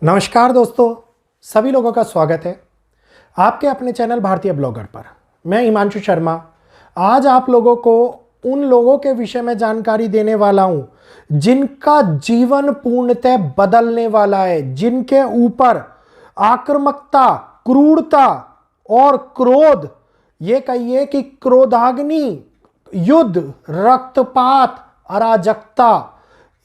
नमस्कार दोस्तों, सभी लोगों का स्वागत है आपके अपने चैनल भारतीय ब्लॉगर पर। मैं हिमांशु शर्मा आज आप लोगों को उन लोगों के विषय में जानकारी देने वाला हूं जिनका जीवन पूर्णतः बदलने वाला है, जिनके ऊपर आक्रामकता, क्रूरता और क्रोध, ये कहिए कि क्रोधाग्नि, युद्ध, रक्तपात, अराजकता,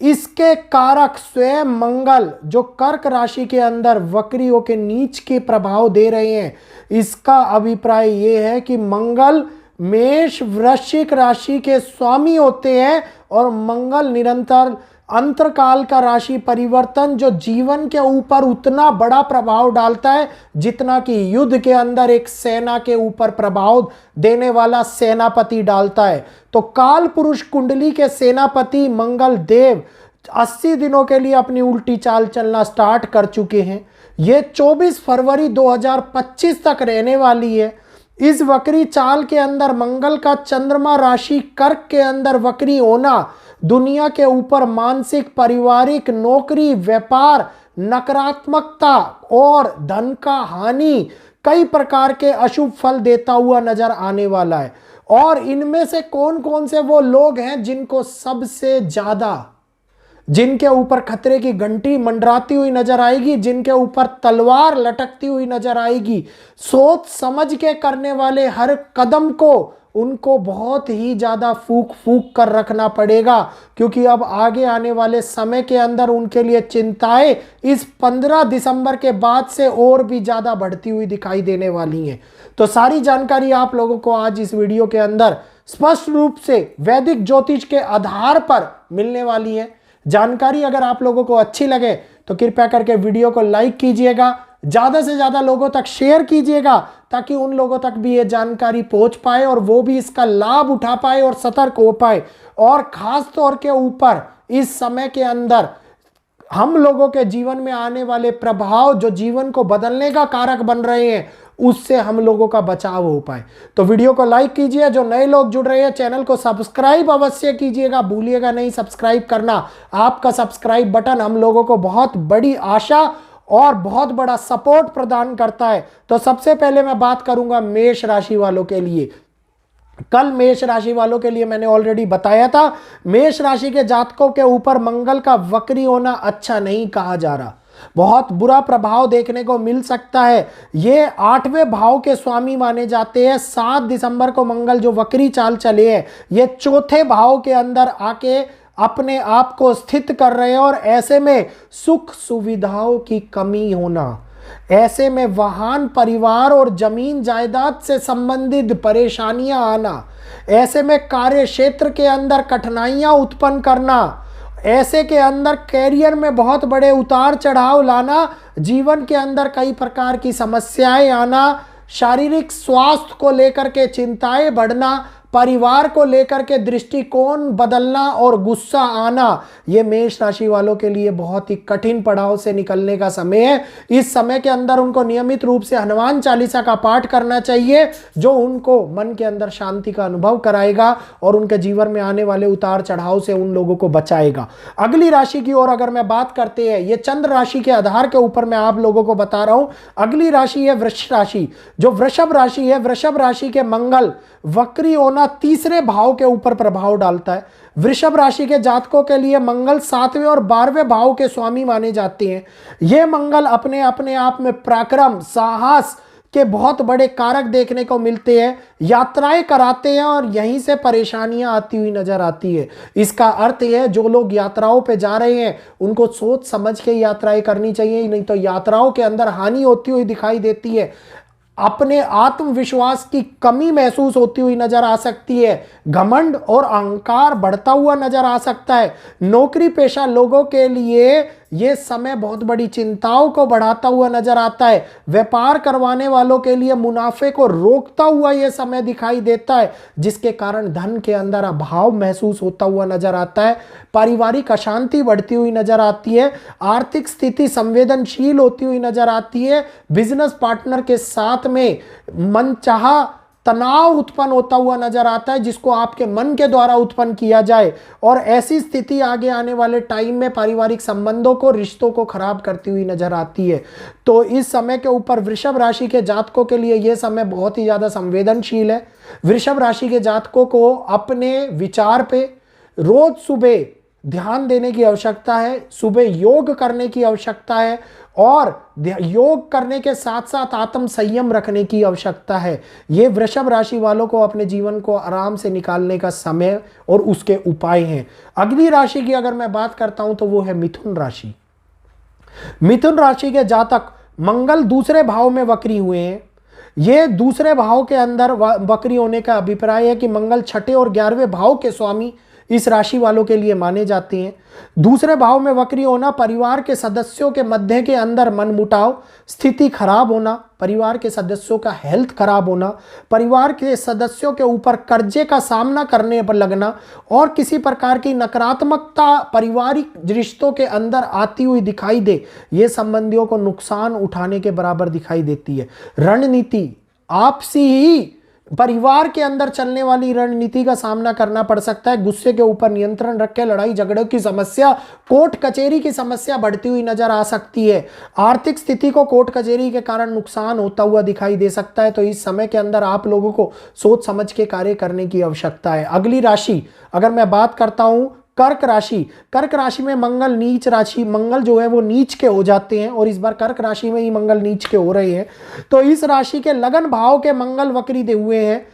इसके कारक स्वयं मंगल जो कर्क राशि के अंदर वक्री होकर नीच के प्रभाव दे रहे हैं। इसका अभिप्राय यह है कि मंगल मेष वृश्चिक राशि के स्वामी होते हैं और मंगल निरंतर अंतरकाल का राशि परिवर्तन जो जीवन के ऊपर उतना बड़ा प्रभाव डालता है जितना कि युद्ध के अंदर एक सेना के ऊपर प्रभाव देने वाला सेनापति डालता है। तो काल पुरुष कुंडली के सेनापति मंगल देव 80 दिनों के लिए अपनी उल्टी चाल चलना स्टार्ट कर चुके हैं। ये 24 फरवरी 2025 तक रहने वाली है। इस वक्री चाल के अंदर मंगल का चंद्रमा राशि कर्क के अंदर वक्री होना दुनिया के ऊपर मानसिक, पारिवारिक, नौकरी, व्यापार, नकारात्मकता और धन का हानि, कई प्रकार के अशुभ फल देता हुआ नजर आने वाला है। और इनमें से कौन कौन से वो लोग हैं जिनको सबसे ज्यादा, जिनके ऊपर खतरे की घंटी मंडराती हुई नजर आएगी, जिनके ऊपर तलवार लटकती हुई नजर आएगी, सोच समझ के करने वाले हर कदम को उनको बहुत ही ज्यादा फूक फूक कर रखना पड़ेगा, क्योंकि अब आगे आने वाले समय के अंदर उनके लिए चिंताएं इस 15 दिसंबर के बाद से और भी ज्यादा बढ़ती हुई दिखाई देने वाली हैं। तो सारी जानकारी आप लोगों को आज इस वीडियो के अंदर स्पष्ट रूप से वैदिक ज्योतिष के आधार पर मिलने वाली है। जानकारी अगर आप लोगों को अच्छी लगे तो कृपया करके वीडियो को लाइक कीजिएगा, ज्यादा से ज्यादा लोगों तक शेयर कीजिएगा ताकि उन लोगों तक भी ये जानकारी पहुंच पाए और वो भी इसका लाभ उठा पाए और सतर्क हो पाए। और खास तौर के ऊपर इस समय के अंदर हम लोगों के जीवन में आने वाले प्रभाव जो जीवन को बदलने का कारक बन रहे हैं उससे हम लोगों का बचाव हो पाए। तो वीडियो को लाइक कीजिए, जो नए लोग जुड़ रहे हैं चैनल को सब्सक्राइब अवश्य कीजिएगा, भूलिएगा नहीं सब्सक्राइब करना। आपका सब्सक्राइब बटन हम लोगों को बहुत बड़ी आशा और बहुत बड़ा सपोर्ट प्रदान करता है। तो सबसे पहले मैं बात करूंगा मेष राशि वालों के लिए। कल मेष राशि वालों के लिए मैंने ऑलरेडी बताया था, मेष राशि के जातकों के ऊपर मंगल का वक्री होना अच्छा नहीं कहा जा रहा, बहुत बुरा प्रभाव देखने को मिल सकता है। ये 8वें भाव के स्वामी माने जाते हैं। 7 दिसंबर को मंगल जो वक्री चाल चले हैं ये 4थे भाव के अंदर आके अपने आप को स्थित कर रहे हैं और ऐसे में सुख सुविधाओं की कमी होना, ऐसे में वाहन, परिवार और जमीन जायदाद से संबंधित परेशानियां आना, ऐसे में कार्य क्षेत्र के अंदर कठिनाइयां उत्पन्न करना, ऐसे के अंदर कैरियर में बहुत बड़े उतार चढ़ाव लाना, जीवन के अंदर कई प्रकार की समस्याएं आना, शारीरिक स्वास्थ्य को लेकर के चिंताएं बढ़ना, परिवार को लेकर के दृष्टिकोण बदलना और गुस्सा आना, ये मेष राशि वालों के लिए बहुत ही कठिन पड़ाव से निकलने का समय है। इस समय के अंदर उनको नियमित रूप से हनुमान चालीसा का पाठ करना चाहिए जो उनको मन के अंदर शांति का अनुभव कराएगा और उनके जीवन में आने वाले उतार चढ़ाव से उन लोगों को बचाएगा। अगली राशि की ओर अगर मैं बात करते हैं, ये चंद्र राशि के आधार के ऊपर मैं आप लोगों को बता रहा हूं। अगली राशि है वृष राशि। जो वृषभ राशि है, वृषभ राशि के मंगल वक्री होना 3रे भाव के ऊपर प्रभाव डालता है। वृषभ राशि के जातकों के लिए मंगल 7वें और 12वें भाव के स्वामी माने जाते हैं। ये मंगल अपने आप में पराक्रम, साहस के बहुत बड़े कारक देखने को मिलते हैं, यात्राएं कराते हैं और यहीं से परेशानियां आती हुई नजर आती है। इसका अर्थ है जो लोग यात्राओं पे जा रहे हैं उनको सोच समझ के यात्राएं करनी चाहिए, नहीं तो यात्राओं के अंदर हानि होती हुई दिखाई देती है। अपने आत्मविश्वास की कमी महसूस होती हुई नजर आ सकती है, घमंड और अहंकार बढ़ता हुआ नजर आ सकता है। नौकरी पेशा लोगों के लिए ये समय बहुत बड़ी चिंताओं को बढ़ाता हुआ नजर आता है। व्यापार करवाने वालों के लिए मुनाफे को रोकता हुआ ये समय दिखाई देता है, जिसके कारण धन के अंदर अभाव महसूस होता हुआ नजर आता है। पारिवारिक अशांति बढ़ती हुई नजर आती है। आर्थिक स्थिति संवेदनशील होती हुई नजर आती है। बिजनेस पार्टनर के साथ में मनचाहा तनाव उत्पन्न होता हुआ नजर आता है, जिसको आपके मन के द्वारा उत्पन्न किया जाए, और ऐसी स्थिति आगे आने वाले टाइम में पारिवारिक संबंधों को, रिश्तों को खराब करती हुई नजर आती है। तो इस समय के ऊपर वृषभ राशि के जातकों के लिए यह समय बहुत ही ज्यादा संवेदनशील है। वृषभ राशि के जातकों को अपने विचार पे रोज सुबह ध्यान देने की आवश्यकता है, सुबह योग करने की आवश्यकता है, और योग करने के साथ साथ आत्म संयम रखने की आवश्यकता है। ये वृषभ राशि वालों को अपने जीवन को आराम से निकालने का समय और उसके उपाय हैं। अगली राशि की अगर मैं बात करता हूं तो वो है मिथुन राशि। मिथुन राशि के जातक मंगल दूसरे भाव में वक्री हुए हैं। ये दूसरे भाव के अंदर वक्री होने का अभिप्राय है कि मंगल छठे और 11वें भाव के स्वामी इस राशि वालों के लिए माने जाते हैं। दूसरे भाव में वक्री होना, परिवार के सदस्यों के मध्य के अंदर मनमुटाव, स्थिति खराब होना, परिवार के सदस्यों का हेल्थ खराब होना, परिवार के सदस्यों के ऊपर कर्जे का सामना करने पर लगना, और किसी प्रकार की नकारात्मकता पारिवारिक रिश्तों के अंदर आती हुई दिखाई दे, ये संबंधियों को नुकसान उठाने के बराबर दिखाई देती है। रणनीति, आपसी ही परिवार के अंदर चलने वाली रणनीति का सामना करना पड़ सकता है। गुस्से के ऊपर नियंत्रण रख के लड़ाई झगड़ों की समस्या, कोर्ट कचहरी की समस्या बढ़ती हुई नजर आ सकती है। आर्थिक स्थिति को कोर्ट कचहरी के कारण नुकसान होता हुआ दिखाई दे सकता है। तो इस समय के अंदर आप लोगों को सोच समझ के कार्य करने की आवश्यकता है। अगली राशि अगर मैं बात करता हूं कर्क राशि। कर्क राशि में मंगल नीच राशि, मंगल जो है वो नीच के हो जाते हैं, और इस बार कर्क राशि में ही मंगल नीच के हो रहे हैं। तो इस राशि के लगन भाव के मंगल वक्री दे हुए हैं।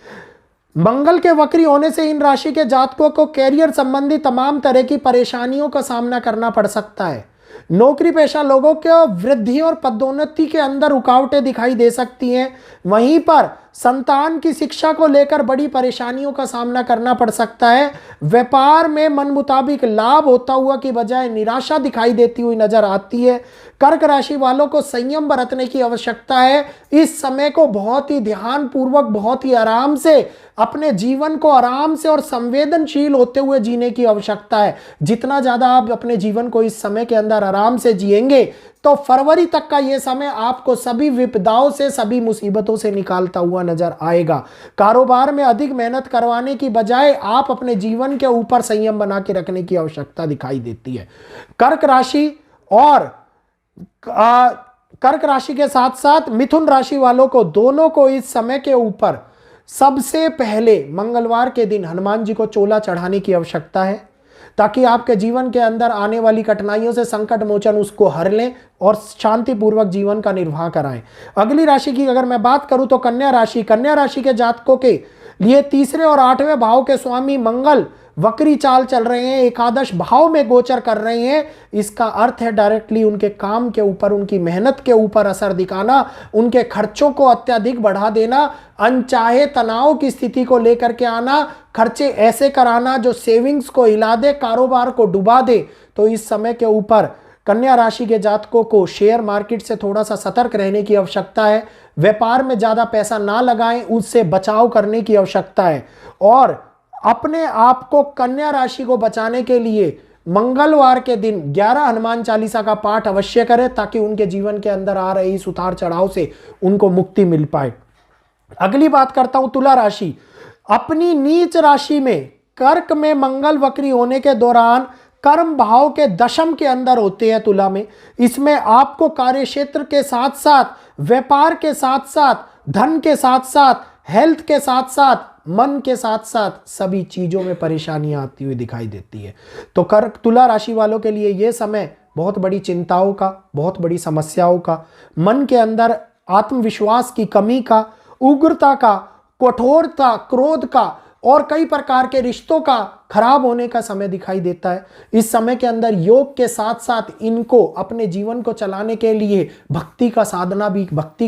मंगल के वक्री होने से इन राशि के जातकों को कैरियर संबंधी तमाम तरह की परेशानियों का सामना करना पड़ सकता है। नौकरी पेशा लोगों को वृद्धि और पदोन्नति के अंदर रुकावटें दिखाई दे सकती हैं। वहीं पर संतान की शिक्षा को लेकर बड़ी परेशानियों का सामना करना पड़ सकता है। व्यापार में मन मुताबिक लाभ होता हुआ की बजाय निराशा दिखाई देती हुई नजर आती है। कर्क राशि वालों को संयम बरतने की आवश्यकता है। इस समय को बहुत ही ध्यान पूर्वक, बहुत ही आराम से अपने जीवन को आराम से और संवेदनशील होते हुए जीने की आवश्यकता है। जितना ज्यादा आप अपने जीवन को इस समय के अंदर आराम से जिएंगे, तो फरवरी तक का यह समय आपको सभी विपदाओं से, सभी मुसीबतों से निकालता हुआ नजर आएगा। कारोबार में अधिक मेहनत करवाने की बजाय आप अपने जीवन के ऊपर संयम बना के रखने की आवश्यकता दिखाई देती है। कर्क राशि और कर्क राशि के साथ साथ मिथुन राशि वालों को, दोनों को इस समय के ऊपर सबसे पहले मंगलवार के दिन हनुमान जी को चोला चढ़ाने की आवश्यकता है, ताकि आपके जीवन के अंदर आने वाली कठिनाइयों से संकट मोचन उसको हर लें और शांतिपूर्वक जीवन का निर्वाह कराएं। अगली राशि की अगर मैं बात करूं तो कन्या राशि। कन्या राशि के जातकों के लिए तीसरे और 8वें भाव के स्वामी मंगल वक्री चाल चल रहे हैं, एकादश भाव में गोचर कर रहे हैं। इसका अर्थ है डायरेक्टली उनके काम के ऊपर, उनकी मेहनत के ऊपर असर दिखाना, उनके खर्चों को अत्यधिक बढ़ा देना, अनचाहे तनाव की स्थिति को लेकर के आना, खर्चे ऐसे कराना जो सेविंग्स को हिला दे, कारोबार को डुबा दे। तो इस समय के ऊपर कन्या राशि के जातकों को शेयर मार्केट से थोड़ा सा सतर्क रहने की आवश्यकता है। व्यापार में ज्यादा पैसा ना लगाएं, उससे बचाव करने की आवश्यकता है। और अपने आप को, कन्या राशि को बचाने के लिए मंगलवार के दिन 11 हनुमान चालीसा का पाठ अवश्य करें, ताकि उनके जीवन के अंदर आ रही इस उतार चढ़ाव से उनको मुक्ति मिल पाए। अगली बात करता हूं तुला राशि। अपनी नीच राशि में कर्क में मंगल वक्री होने के दौरान कर्म भाव के दशम के अंदर होते हैं तुला में। इसमें आपको कार्य क्षेत्र के साथ साथ, व्यापार के साथ साथ, धन के साथ साथ, हेल्थ के साथ साथ, मन के साथ साथ सभी चीजों में परेशानियां आती हुई दिखाई देती है। तो कर्क तुला राशि वालों के लिए यह समय बहुत बड़ी चिंताओं का, बहुत बड़ी समस्याओं का, मन के अंदर आत्मविश्वास की कमी का, उग्रता का, कठोरता, क्रोध का और कई प्रकार के रिश्तों का खराब होने का समय दिखाई देता है। इस समय के अंदर योग के साथ साथ इनको अपने जीवन को चलाने के लिए भक्ति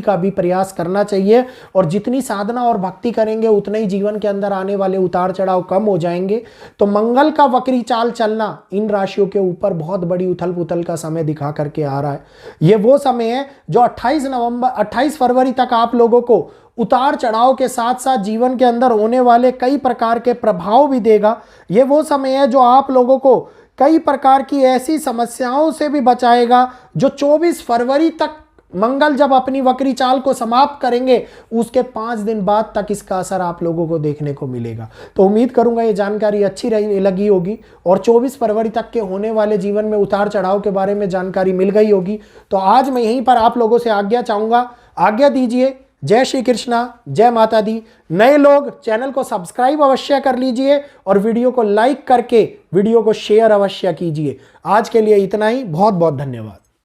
का भी प्रयास करना चाहिए। और जितनी साधना और भक्ति करेंगे उतना ही जीवन के अंदर आने वाले उतार चढ़ाव कम हो जाएंगे। तो मंगल का वक्री चाल चलना इन राशियों के ऊपर बहुत बड़ी उथल पुथल का समय दिखा करके आ रहा है। ये वो समय है जो 28 फरवरी तक आप लोगों को उतार चढ़ाव के साथ साथ जीवन के अंदर होने वाले कई प्रकार के प्रभाव भी देगा। ये वो समय है जो आप लोगों को कई प्रकार की ऐसी समस्याओं से भी बचाएगा जो 24 फरवरी तक मंगल जब अपनी वक्री चाल को समाप्त करेंगे उसके 5 दिन बाद तक इसका असर आप लोगों को देखने को मिलेगा। तो उम्मीद करूंगा ये जानकारी अच्छी लगी होगी और 24 फरवरी तक के होने वाले जीवन में उतार चढ़ाव के बारे में जानकारी मिल गई होगी। तो आज मैं यहीं पर आप लोगों से आज्ञा चाहूंगा, आज्ञा दीजिए। जय श्री कृष्णा, जय माता दी। नए लोग चैनल को सब्सक्राइब अवश्य कर लीजिए और वीडियो को लाइक करके वीडियो को शेयर अवश्य कीजिए। आज के लिए इतना ही, बहुत बहुत धन्यवाद।